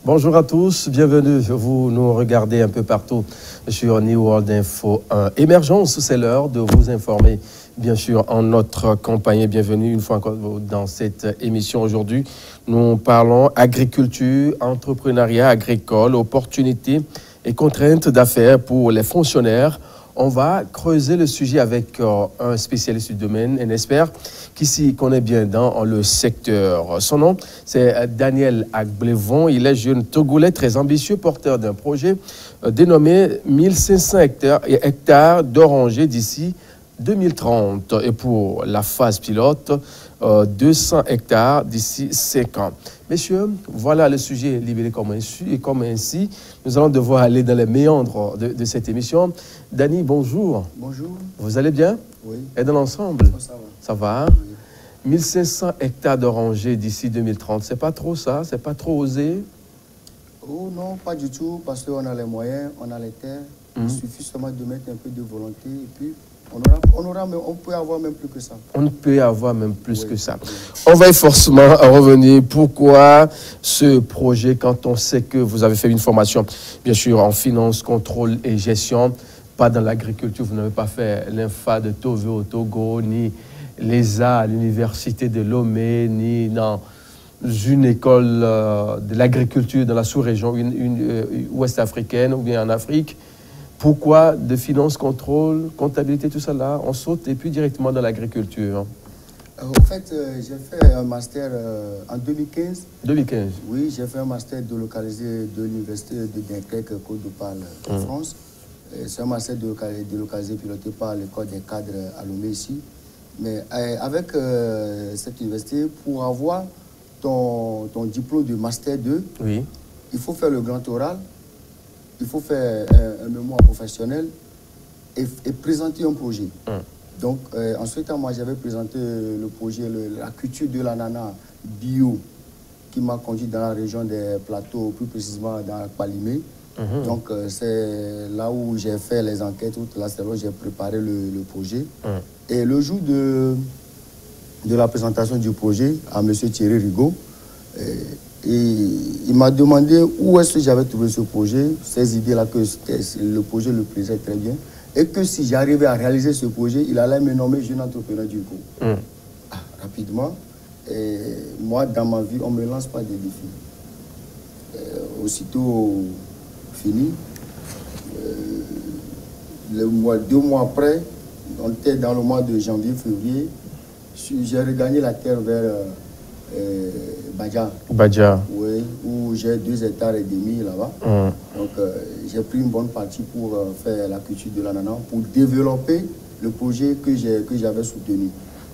Bonjour à tous, bienvenue. Vous nous regardez un peu partout sur New World Info 1. Émergence, c'est l'heure de vous informer, bien sûr, en notre compagnie. Bienvenue une fois encore dans cette émission. Aujourd'hui, nous parlons agriculture, entrepreneuriat agricole, opportunités et contraintes d'affaires pour les fonctionnaires. On va creuser le sujet avec un spécialiste du domaine, un expert qui s'y connaît bien dans le secteur. Son nom, c'est Daniel Agblevon. Il est jeune Togolais très ambitieux, porteur d'un projet dénommé 1500 hectares d'orangers d'ici 2030. Et pour la phase pilote, 200 hectares d'ici 5 ans. Messieurs, voilà le sujet libéré comme ainsi. Nous allons devoir aller dans les méandres de cette émission. Dany, bonjour. Bonjour. Vous allez bien? Oui. Et dans l'ensemble? Ça va. Ça va? Oui. 1500 hectares d'orangers d'ici 2030, c'est pas trop ça? C'est pas trop osé? Oh non, pas du tout, parce qu'on a les moyens, on a les terres. Il suffit seulement de mettre un peu de volonté et puis on peut avoir même plus que ça. On peut avoir même plus que ça. Oui. On va forcément revenir. Pourquoi ce projet, quand on sait que vous avez fait une formation, bien sûr, en finance, contrôle et gestion, pas dans l'agriculture, vous n'avez pas fait l'INFA de Tove au Togo, ni l'ESA à l'université de Lomé, ni dans une école de l'agriculture dans la sous-région ouest africaine ou bien en Afrique. Pourquoi de finance, contrôle, comptabilité, tout ça là, on saute et puis directement dans l'agriculture? En fait, j'ai fait un master en 2015. 2015? Oui, j'ai fait un master délocalisé de l'université de Dunkerque, Côte d'Opale, en France. C'est un master délocalisé piloté par l'école des cadres à Lomé ici. Mais avec cette université, pour avoir ton diplôme de master 2, oui, il faut faire le grand oral. Il faut faire un mémoire professionnel et présenter un projet. Donc, ensuite, moi, j'avais présenté le projet, la culture de l'ananas bio, qui m'a conduit dans la région des plateaux, plus précisément dans Palimé. Donc, c'est là où j'ai fait les enquêtes, là, c'est là où j'ai préparé le projet. Et le jour de la présentation du projet à M. Thierry Rigaud, et il m'a demandé où est-ce que j'avais trouvé ce projet, ces idées-là, que le projet le plaisait très bien, et que si j'arrivais à réaliser ce projet, il allait me nommer jeune entrepreneur du coup. Rapidement, et moi, dans ma vie, on ne me lance pas des défis. Aussitôt fini, 2 mois après, on était dans le mois de janvier-février, j'ai regagné la terre vers Badja. Oui, où j'ai 2,5 hectares là-bas. Donc, j'ai pris une bonne partie pour faire la culture de l'ananas, pour développer le projet que j'avais soutenu.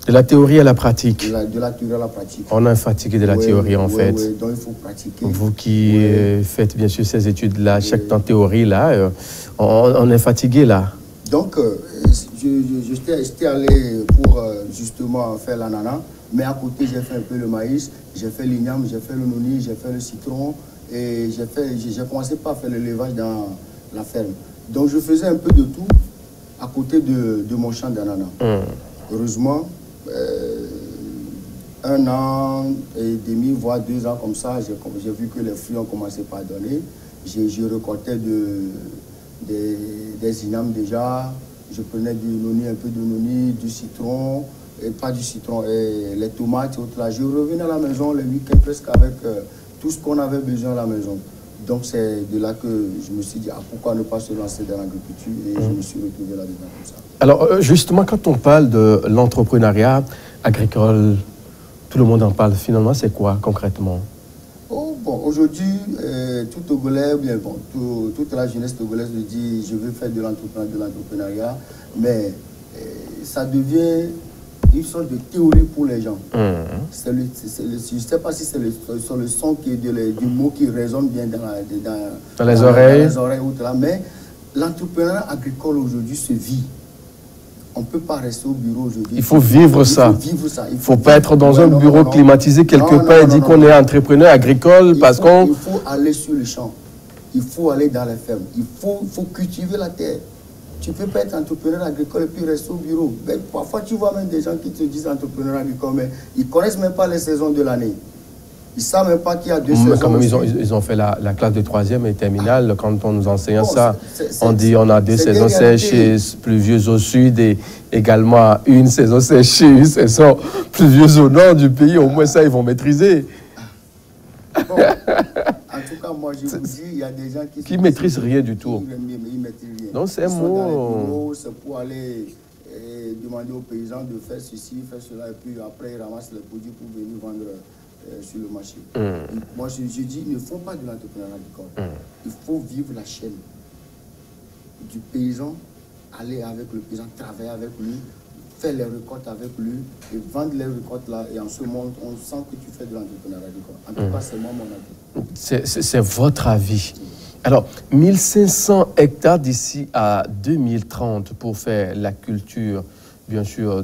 De la théorie à la pratique. De la théorie à la pratique. On est fatigué de la théorie, en fait. Oui, donc il faut pratiquer. Vous qui faites bien sûr ces études-là, chaque temps théorie, là, on est fatigué, là. Donc, j'étais allé pour justement faire l'ananas, mais à côté, j'ai fait un peu le maïs, j'ai fait l'igname, j'ai fait le noni, j'ai fait le citron, et j'ai commencé par faire l'élevage dans la ferme. Donc, je faisais un peu de tout à côté de mon champ d'ananas. Heureusement, 1 an et demi, voire 2 ans comme ça, j'ai vu que les fruits ont commencé par donner. Je récoltais des ignames déjà, je prenais du noni, un peu de noni, du citron, et pas du citron, et les tomates et autres là. Je revenais à la maison le week-end presque avec tout ce qu'on avait besoin à la maison. Donc c'est de là que je me suis dit, pourquoi ne pas se lancer dans l'agriculture, et je me suis retrouvé là-dedans comme ça. Alors justement, quand on parle de l'entrepreneuriat agricole, tout le monde en parle, finalement c'est quoi concrètement? Bon, aujourd'hui, tout Togolais, bien bon, toute la jeunesse togolaise me dit, je veux faire de l'entrepreneuriat, mais ça devient une sorte de théorie pour les gens. Je ne sais pas si c'est le son du mot qui résonne bien dans les oreilles, mais l'entrepreneuriat agricole aujourd'hui se vit. On ne peut pas rester au bureau aujourd'hui. Il faut vivre ça. Il ne faut pas être dans un bureau climatisé quelque part et dire qu'on est entrepreneur agricole parce qu'on... Il faut aller sur le champ. Il faut aller dans les fermes. Il faut cultiver la terre. Tu ne peux pas être entrepreneur agricole et puis rester au bureau. Mais parfois, tu vois même des gens qui te disent entrepreneur agricole, mais ils ne connaissent même pas les saisons de l'année. Ils ne savent même pas qu'il y a 2 Mais saisons. quand même, aussi. ils ont fait la classe de 3e et terminale. Quand on nous enseigne ça, on dit c'est- on a 2 c'est saisons des réalités. sèches, pluvieuses au sud et également une saison sèche et une saison pluvieuse au nord du pays. Au moins ça, ils vont maîtriser. Bon, en tout cas, moi, je vous dis, il y a des gens qui maîtrisent rien du tout. Ils maîtrisent rien. Non, c'est un Ils sont dans les mot. bureaux, c'est pour aller demander aux paysans de faire ceci, faire cela, et puis après, ils ramassent les produits pour venir vendre sur le marché. Moi, je dis, il ne faut pas de l'entrepreneuriat agricole. Il faut vivre la chaîne du paysan, aller avec le paysan, travailler avec lui, faire les récoltes avec lui et vendre les récoltes là. Et en ce moment, on sent que tu fais de l'entrepreneuriat agricole. En tout cas, c'est moi mon avis. C'est votre avis. Alors, 1500 hectares d'ici à 2030 pour faire la culture, bien sûr,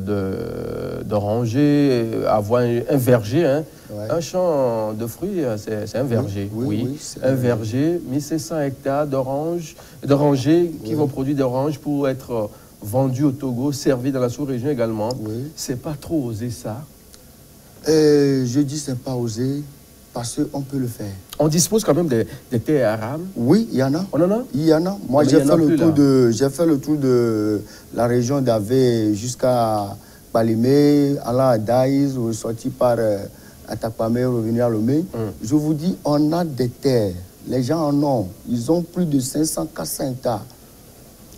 d'oranger, avoir un verger, hein. Ouais. Un champ de fruits, c'est un verger. Oui, un verger, 1500 hectares d'orangers qui vont produire des oranges pour être vendus au Togo, servis dans la sous-région également. Oui. C'est pas trop osé ça. Je dis c'est pas osé parce qu'on peut le faire. On dispose quand même des terres arables. Oui, il y en a. On en a? Il y en a. Moi, j'ai fait le tour de la région d'Avé jusqu'à Balimé, allant à Daïs, sorti par Atakpamé, revenir à Lomé. Je vous dis, on a des terres. Les gens en ont. Ils ont plus de 500, 400 hectares.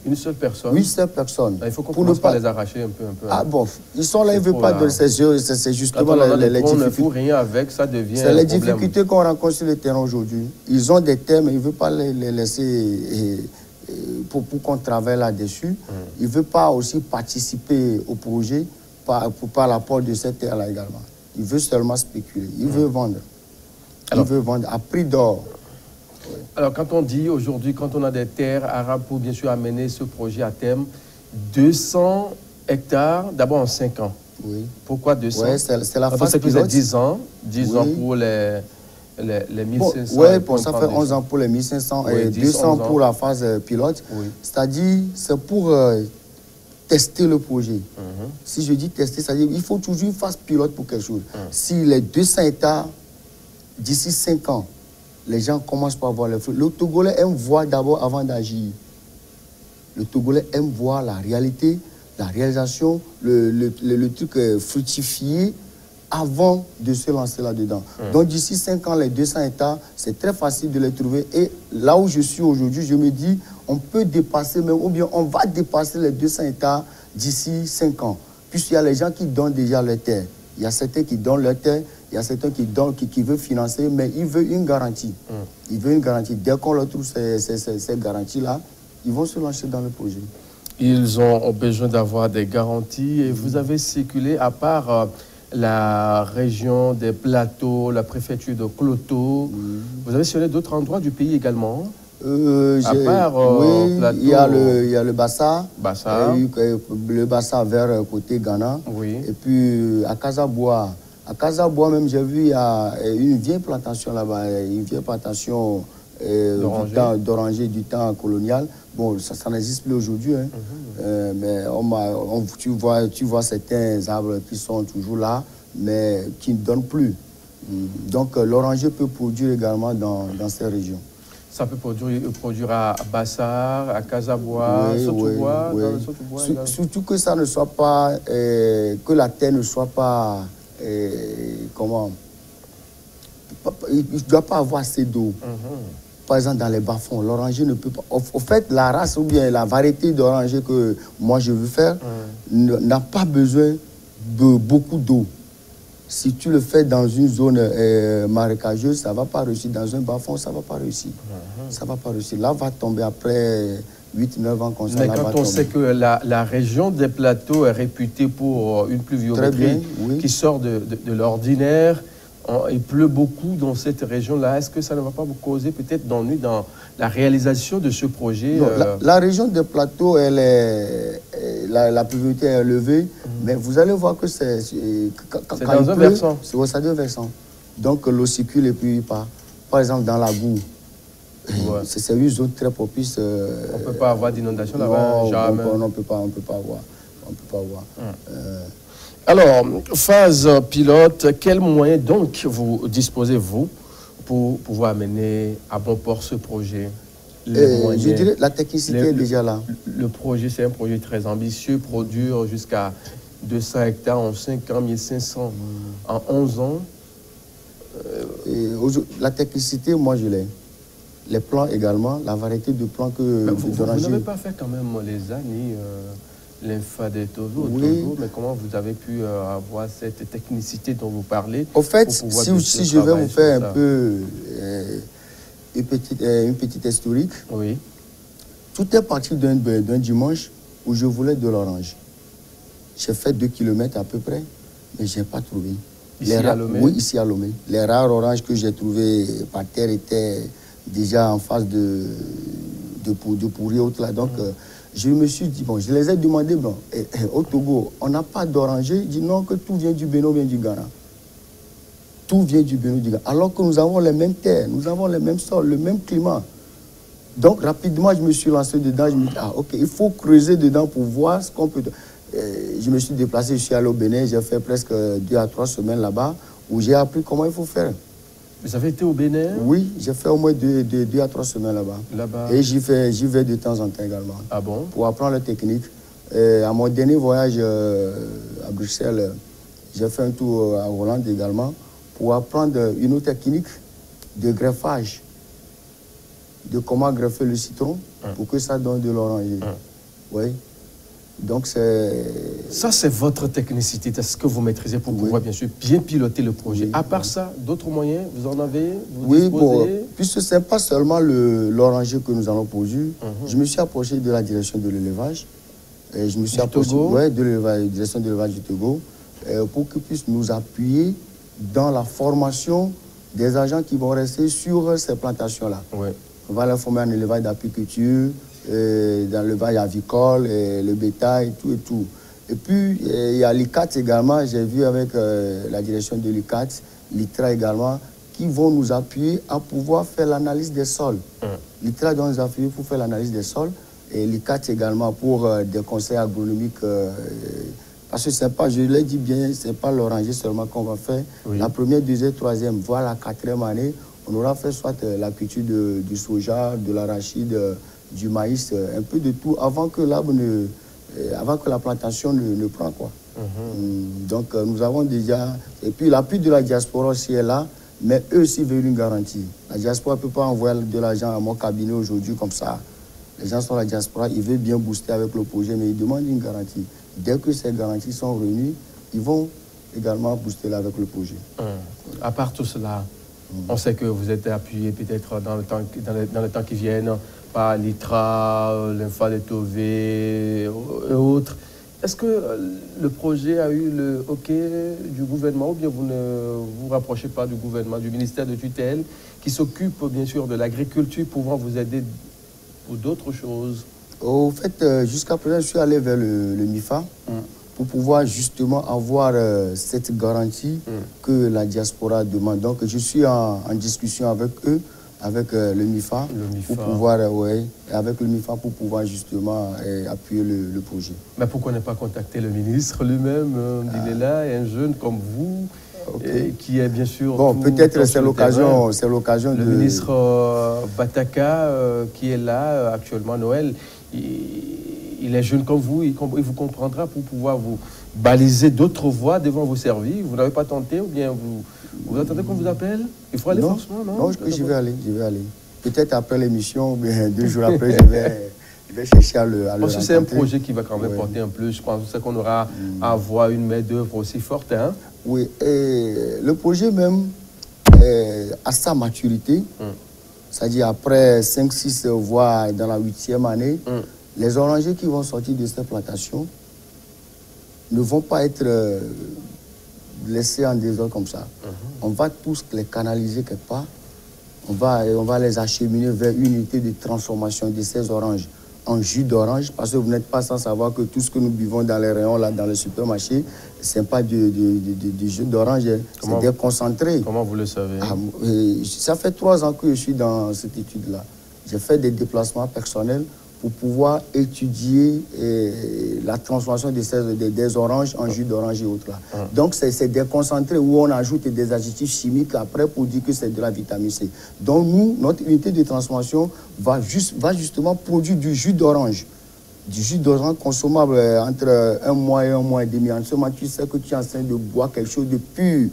Une seule personne? Oui, seule personne. Il faut qu'on commence par les arracher un peu. Ah bon, ils sont là, ils ne veulent pas de c'est justement les difficultés. On ne fout rien avec, ça devient c'est les difficultés qu'on rencontre sur le terrain aujourd'hui. Ils ont des terres, mais ils ne veulent pas les laisser pour qu'on travaille là-dessus. Ils ne veulent pas aussi participer au projet par l'apport de cette terre-là également. Ils veulent seulement spéculer. Ils veulent vendre. Ils veulent vendre à prix d'or. Oui. Alors, quand on dit aujourd'hui, quand on a des terres arabes pour bien sûr amener ce projet à terme, 200 hectares, d'abord en 5 ans. Oui. Pourquoi 200? Oui, c'est la phase pilote. C'est 10 ans, 10 ans pour les 1500. Oui, pour ça fait 11 ans pour les 1500 et 200 pour la phase pilote. Oui. C'est-à-dire, c'est pour tester le projet. Si je dis tester, c'est-à-dire il faut toujours une phase pilote pour quelque chose. Si les 200 hectares, d'ici 5 ans, les gens commencent par voir les fruits. Le Togolais aime voir d'abord avant d'agir. Le Togolais aime voir la réalité, la réalisation, le truc fructifié avant de se lancer là-dedans. Donc d'ici 5 ans, les 200 hectares, c'est très facile de les trouver. Et là où je suis aujourd'hui, je me dis, on peut dépasser même, ou bien on va dépasser les 200 hectares d'ici 5 ans. Puisqu'il y a les gens qui donnent déjà leur terre. Il y a certains qui donnent leur terre, il y a certains qui veulent financer, mais ils veulent une garantie. Ils veulent une garantie. Dès qu'on leur trouve ces garanties-là, ils vont se lancer dans le projet. Ils ont besoin d'avoir des garanties. Et vous avez circulé, à part la région des Plateaux, la préfecture de Kloto, vous avez sillonné d'autres endroits du pays également? À part oui, Plateau, il y a le Bassa, le Bassa vers côté Ghana, et puis à Casabois. À Casabois même, j'ai vu il y a une vieille plantation là-bas, une vieille plantation d'oranger du temps colonial. Bon, ça n'existe plus aujourd'hui, hein. Mais tu vois certains arbres qui sont toujours là, mais qui ne donnent plus. Donc l'oranger peut produire également dans ces régions. Ça peut produire à Bassar, à Casabois, Sotoubois, dans le Sotoubois. Surtout que ça ne soit pas, que la terre ne soit pas, comment, il ne doit pas avoir assez d'eau. Par exemple, dans les bas-fonds, l'oranger ne peut pas. Au fait, la race ou bien la variété d'oranger que moi je veux faire n'a pas besoin de beaucoup d'eau. Si tu le fais dans une zone marécageuse, ça ne va pas réussir. Dans un bas-fond, ça ne va pas réussir. Ça ne va pas réussir. Là, va tomber après 8-9 ans comme ça. Mais quand on sait que la région des Plateaux est réputée pour une pluviométrie qui sort de l'ordinaire, il pleut beaucoup dans cette région-là. Est-ce que ça ne va pas vous causer peut-être d'ennui dans la réalisation de ce projet? Non, la région des Plateaux, elle est, la pluviométrie est élevée, mais vous allez voir que c'est dans un versant. C'est deux versants. Donc l'eau circule et puis pas. Par exemple, dans la boue, c'est une zone très propice. On ne peut pas avoir d'inondation là-bas? Jamais. On ne peut pas avoir. Alors, phase pilote, quels moyens donc vous disposez-vous pour pouvoir mener à bon port ce projet? Je dirais la technicité est déjà là. Le projet, c'est un projet très ambitieux, produire jusqu'à 200 hectares en 5 ans, 1500 en 11 ans. La technicité, moi je l'ai. Les plans également, la variété de plans que vous n'avez pas fait quand même les années l'INFA de Togo, oui. mais comment vous avez pu avoir cette technicité dont vous parlez? Au fait, si je vais vous faire un peu une petite historique, oui. Tout est parti d'un dimanche où je voulais de l'orange. J'ai fait 2 km à peu près, mais je n'ai pas trouvé. Ici à Lomé? Oui, ici à Lomé. Les rares oranges que j'ai trouvées par terre étaient déjà en phase de pourrir. Donc, je me suis dit, bon, je les ai demandé, bon, au Togo, on n'a pas d'oranger. Ils disent non, que tout vient du Bénin, vient du Ghana. Tout vient du Bénin, du Ghana. Alors que nous avons les mêmes terres, nous avons les mêmes sols, le même climat. Donc, rapidement, je me suis lancé dedans. Je me dis, ah, ok, il faut creuser dedans pour voir ce qu'on peut... je me suis déplacé, je suis allé au Bénin, j'ai fait presque 2 à 3 semaines là-bas, où j'ai appris comment il faut faire. Vous avez été au Bénin? Oui, j'ai fait au moins 2 à 3 semaines là-bas. Et j'y vais de temps en temps également. Ah bon? Pour apprendre la technique. À mon dernier voyage à Bruxelles, j'ai fait un tour à Hollande également pour apprendre une autre technique de greffage, de comment greffer le citron pour que ça donne de l'oranger. Oui. Donc c'est... Ça, c'est votre technicité, c'est ce que vous maîtrisez pour pouvoir, bien sûr, bien piloter le projet. À part ça, d'autres moyens, vous en avez? Vous disposez? Bon, puisque ce n'est pas seulement l'oranger que nous allons produire, je me suis approché de la direction de l'élevage. Je me suis approché de la direction de l'élevage du Togo pour qu'ils puissent nous appuyer dans la formation des agents qui vont rester sur ces plantations-là. On va les former en élevage d'apiculture, dans l'élevage avicole, le bétail, et tout. Et puis, il y a l'ICAT également, j'ai vu avec la direction de l'ICAT, l'ITRA également, qui vont nous appuyer à pouvoir faire l'analyse des sols. L'ITRA doit nous appuyer pour faire l'analyse des sols, et l'ICAT également pour des conseils agronomiques. Parce que c'est pas, je l'ai dit bien, ce n'est pas l'oranger seulement qu'on va faire. La première, deuxième, troisième, voire la 4e année, on aura fait soit la culture du soja, de l'arachide, du maïs, un peu de tout, avant que l'arbre avant que la plantation ne prend, quoi. Donc nous avons déjà... Et puis l'appui de la diaspora aussi est là, mais eux aussi veulent une garantie. La diaspora ne peut pas envoyer de l'argent à mon cabinet aujourd'hui comme ça. Les gens sont à la diaspora, ils veulent bien booster avec le projet, mais ils demandent une garantie. Dès que ces garanties sont réunies, ils vont également booster là avec le projet. À part tout cela, on sait que vous êtes appuyé peut-être dans le temps qui viennent par l'ITRA, l'INFA de Tové et autres. Est-ce que le projet a eu le OK du gouvernement ou bien vous ne vous rapprochez pas du gouvernement, du ministère de tutelle qui s'occupe bien sûr de l'agriculture pouvant vous aider pour d'autres choses? Au fait, jusqu'à présent, je suis allé vers le MIFA pour pouvoir justement avoir cette garantie que la diaspora demande. Donc, je suis en discussion avec eux, avec le MIFA, pour pouvoir, avec le MIFA pour pouvoir justement appuyer le projet. Mais pourquoi ne pas contacter le ministre lui-même? Il est là, un jeune comme vous, qui est bien sûr... Bon, peut-être c'est l'occasion de... Le ministre Bataka, qui est là actuellement, Noël, il est jeune comme vous, il vous comprendra pour pouvoir vous baliser d'autres voies devant vos services. Vous n'avez pas tenté ou bien vous attendez qu'on vous appelle? Il faut aller forcément, non? Non, je vais aller. Peut-être après l'émission, 2 jours après, je vais chercher à le Parce que c'est un projet qui va quand même porter un plus. Je pense qu'on aura à avoir une main-d'œuvre aussi forte. Hein? Oui, et le projet même, à sa maturité, c'est-à-dire après 5, 6, voire dans la 8e année, les orangers qui vont sortir de cette plantation ne vont pas être laissés en désordre comme ça. On va tous les canaliser quelque part. On va les acheminer vers une unité de transformation de ces oranges en jus d'orange, parce que vous n'êtes pas sans savoir que tout ce que nous buvons dans les rayons, là, dans le supermarché, ce n'est pas du jus d'orange, c'est déconcentré. Comment vous le savez? Ça fait 3 ans que je suis dans cette étude-là. J'ai fait des déplacements personnels pour pouvoir étudier la transformation des oranges en jus d'orange et autres. Là. Donc, c'est déconcentré où on ajoute des additifs chimiques après pour dire que c'est de la vitamine C. Donc, nous, notre unité de transformation va justement produire du jus d'orange. Du jus d'orange consommable entre 1 mois et 1 mois et demi. En ce moment, tu sais que tu es en train de boire quelque chose de pur.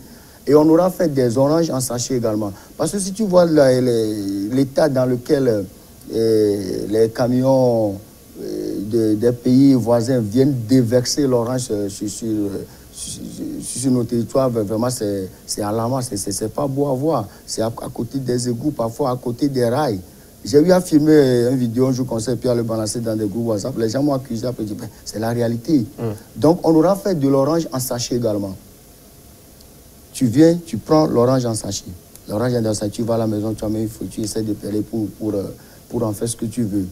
Et on aura fait des oranges en sachet également. Parce que si tu vois l'état dans lequel les camions des pays voisins viennent déverser l'orange sur nos territoires, vraiment c'est alarmant, c'est pas beau à voir. C'est à côté des égouts, parfois à côté des rails. J'ai eu à filmer une vidéo, un jour conseil, puis à le balancer dans des groupes WhatsApp. Les gens m'ont accusé, après j'ai dit, c'est la réalité. Donc on aura fait de l'orange en sachet également. Tu viens, tu prends l'orange en sachet. L'orange en sachet, tu vas à la maison, tu en mets, tu essaies de peler pour en faire ce que tu veux.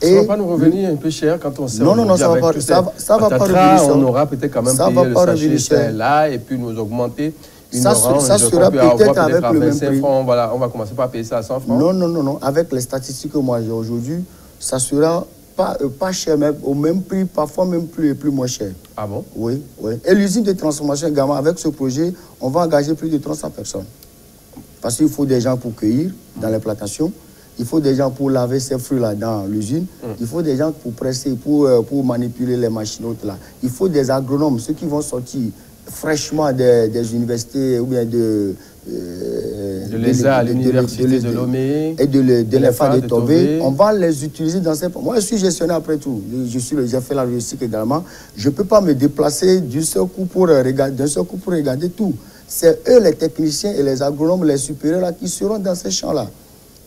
Ça ne va pas nous revenir un peu cher quand on sait. Non, ça va pas revenir cher. On aura peut-être quand même payé le sachet là et puis nous augmenter une orange. Ça sera peut-être avec le même prix. On va commencer par payer ça à 100 francs. Non. Avec les statistiques que moi j'ai aujourd'hui, ça sera pas cher, mais au même prix, parfois même plus moins cher. Ah bon? Oui. Et l'usine de transformation également, avec ce projet, on va engager plus de 300 personnes. Parce qu'il faut des gens pour cueillir dans les plantations. Il faut des gens pour laver ces fruits-là dans l'usine. Il faut des gens pour presser, pour manipuler les machines là. Il faut des agronomes, ceux qui vont sortir fraîchement des universités ou bien de l'ESA à l'université de Lomé et de l'EFA de Tobé. On va les utiliser dans ces... Moi, je suis gestionnaire après tout. J'ai fait la logistique également. Je ne peux pas me déplacer d'un seul coup pour regarder tout. C'est eux, les techniciens et les agronomes, les supérieurs là, qui seront dans ces champs-là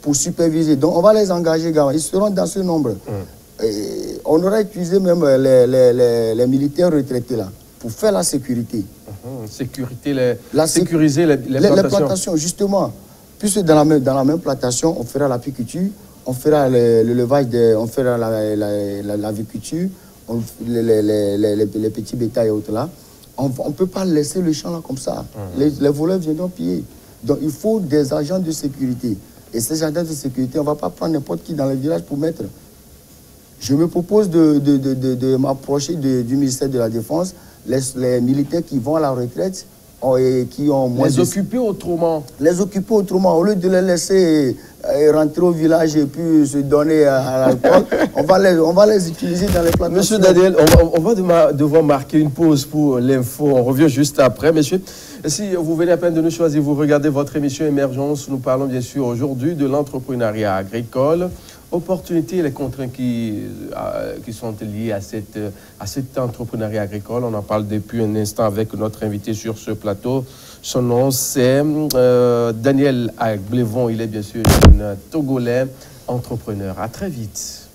pour superviser. Donc, on va les engager également. Ils seront dans ce nombre. Et on aura utilisé même les militaires retraités là pour faire la sécurité. Sécuriser les plantations, justement. Puisque dans la même plantation, on fera l'apiculture, on fera l'élevage, on fera l'aviculture, les petits bétails et autres là. On ne peut pas laisser le champ là comme ça. Les voleurs viendront piller. Donc il faut des agents de sécurité. Et ces agents de sécurité, on ne va pas prendre n'importe qui dans le village pour mettre. Je me propose de m'approcher du ministère de la Défense, les militaires qui vont à la retraite et qui ont moins Les occuper autrement. Les occuper autrement. Au lieu de les laisser rentrer au village et puis se donner à l'alcool, on va les utiliser dans les plantations. Monsieur Daniel, on va devoir marquer une pause pour l'info. On revient juste après. Monsieur, si vous venez à peine de nous choisir, vous regardez votre émission Émergence. Nous parlons bien sûr aujourd'hui de l'entrepreneuriat agricole. Opportunités et les contraintes qui sont liées à cet entrepreneuriat agricole. On en parle depuis un instant avec notre invité sur ce plateau. Son nom, c'est Daniel Agblevon. Il est bien sûr un Togolais entrepreneur. À très vite.